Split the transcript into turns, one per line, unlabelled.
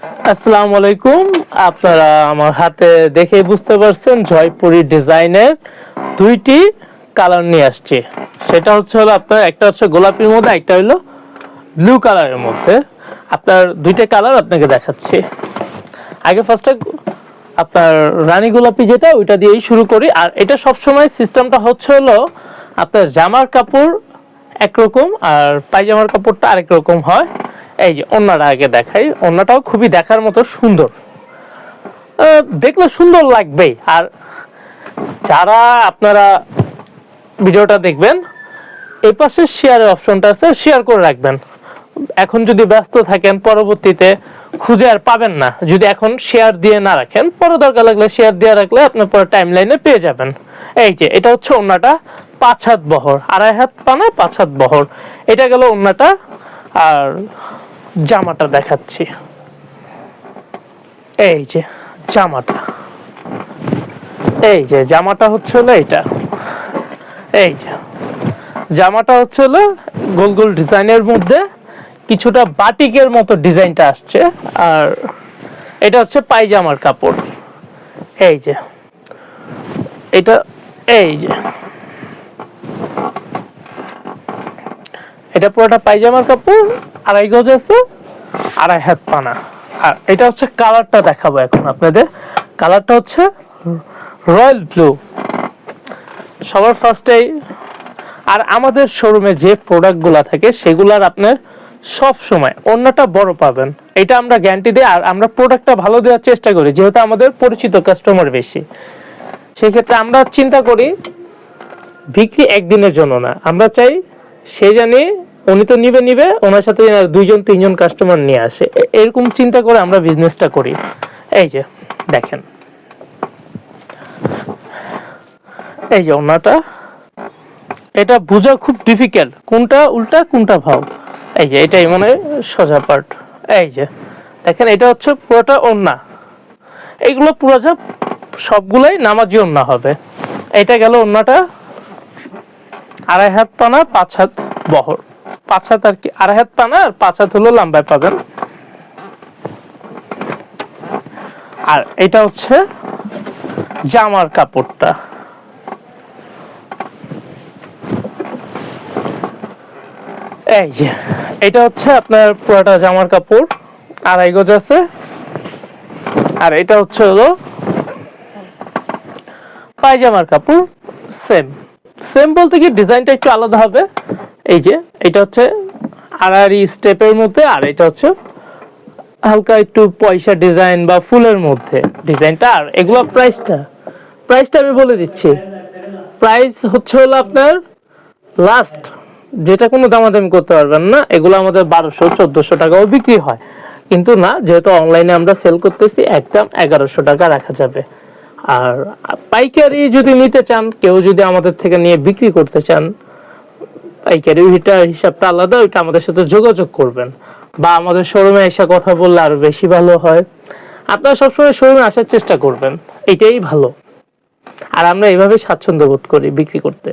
আসসালামু আলাইকুম। আপনারা আমার হাতে দেখেই বুঝতে পারছেন জয়পুরি ডিজাইনের দুইটি কালার নিয়ে আসছি। সেটা হলো আপনার একটা হচ্ছে গোলাপির মধ্যে, একটা হলো ব্লু কালারের মধ্যে। আপনার দুইটা কালার আপনাকে দেখাচ্ছি। আগে ফার্স্টে আপনার রানী গোলাপি যেটা ওইটা দিয়েই শুরু করি। আর এটা সবসময় সিস্টেমটা হলো আপনার জামার কাপড় একরকম আর পায়জামার কাপড়টা আরেক রকম হয়। এই যে ওন্নাটা আগে দেখাই, ওন্নাটাও খুবই দেখার মতো সুন্দর, দেখলে সুন্দর লাগবেই। আর যারা আপনারা ভিডিওটা দেখবেন এই পাশে শেয়ারের অপশনটা আছে, শেয়ার করে রাখবেন। এখন যদি ব্যস্ত থাকেন পরবর্তীতে খুঁজে আর পাবেন না, যদি এখন শেয়ার দিয়ে না রাখেন পরে দরকার লাগলে শেয়ার দিয়ে রাখলে আপনার পরে টাইম লাইনে পেয়ে যাবেন। এই যে এটা হচ্ছে ওন্নাটা 5 হাত বহর, 2.5 হাত পানা 5 হাত বহর। এটা গেল ওন্নাটা। আর জামাটা দেখাচ্ছি, এই যে জামাটা, এই যে জামাটা হলো এটা। এই যে জামাটা হলো গোল গোল ডিজাইনের মধ্যে কিছুটা বাটিকের মতো ডিজাইনটা আসছে। আর এটা হচ্ছে পায়জামার কাপড়। এই যে এটা, এই যে এটা পুরোটা পায়জামার কাপড়, 2.5 গজ আছে, 2.5 হাত পানা। আর এটা হচ্ছে কালারটা দেখাবো এখন আপনাদের। কালারটা হচ্ছে রয়্যাল ব্লু সবার ফার্স্টেই। আর আমাদের শোরুমে যে প্রোডাক্টগুলো থাকে সেগুলার আপনার সব সময় অন্যটা বড় পাবেন, এটা আমরা গ্যারান্টি দিই। আর আমরা প্রোডাক্টটা ভালো দেওয়ার চেষ্টা করি, যেহেতু আমাদের পরিচিত কাস্টমার বেশি। সেই ক্ষেত্রে আমরা চিন্তা করি বিক্রি একদিনের জন্য না, আমরা চাই সে জানি উনি তো নিবে ওনার সাথে 2-3জন কাস্টমার নিয়ে আসে, এরকম চিন্তা করে আমরা বিজনেসটা করি। এই যে দেখেন, এই যে ওনাটা, এটা বোঝা খুব ডিফিকাল্ট কোনটা উল্টা কোনটা ভাও। এই যে এটাই মানে সোজা পার্ট। এই যে দেখেন এটা হচ্ছে পুরোটা ওন্না, এইগুলো পুরো সবগুলাই নামাজি ওন্না হবে। এটা গেল ওন্নাটা 2.5 হাত পানা 5 হাত বহর। 5 হাত আর কি, 2.5 হাত পানা আর 5 হাত হলো লম্বায় পাবেন। আর এটা হচ্ছে জামার কাপড়টা। এই যে এটা হচ্ছে আপনার পুরোটা জামার কাপড়, 2.5 গজ আছে। আর এটা হলো পায়জামার কাপড়, সেম বলতে কি ডিজাইনটা একটু আলাদা হবে। এই যে এটা হচ্ছে আড়াআড়ি স্টেপের মধ্যে, আর এটা হচ্ছে হালকা একটু পয়সা ডিজাইন বা ফুলের মধ্যে ডিজাইনটা। আর এগুলো প্রাইসটা আমি বলে দিচ্ছি। প্রাইস হলো আপনার লাস্ট, যেটা কোনো দামাদামি করতে পারবেন না। এগুলো আমাদের 1200-1400 টাকাও বিক্রি হয়, কিন্তু না, যেহেতু অনলাইনে আমরা সেল করতেছি একদম 1100 টাকা রাখা যাবে। আর পাইকারি যদি নিতে চান, কেউ যদি আমাদের থেকে নিয়ে বিক্রি করতে চান, পাইকারি হিসাবটা আলাদা, ওইটা আমাদের সাথে যোগাযোগ করবেন বা আমাদের শোরুমে এসে কথা বললে আরো বেশি ভালো হয়। আপনারা সবসময় শোরুমে আসার চেষ্টা করবেন, এটাই ভালো। আর আমরা এইভাবে স্বাচ্ছন্দ্য বোধ করি বিক্রি করতে।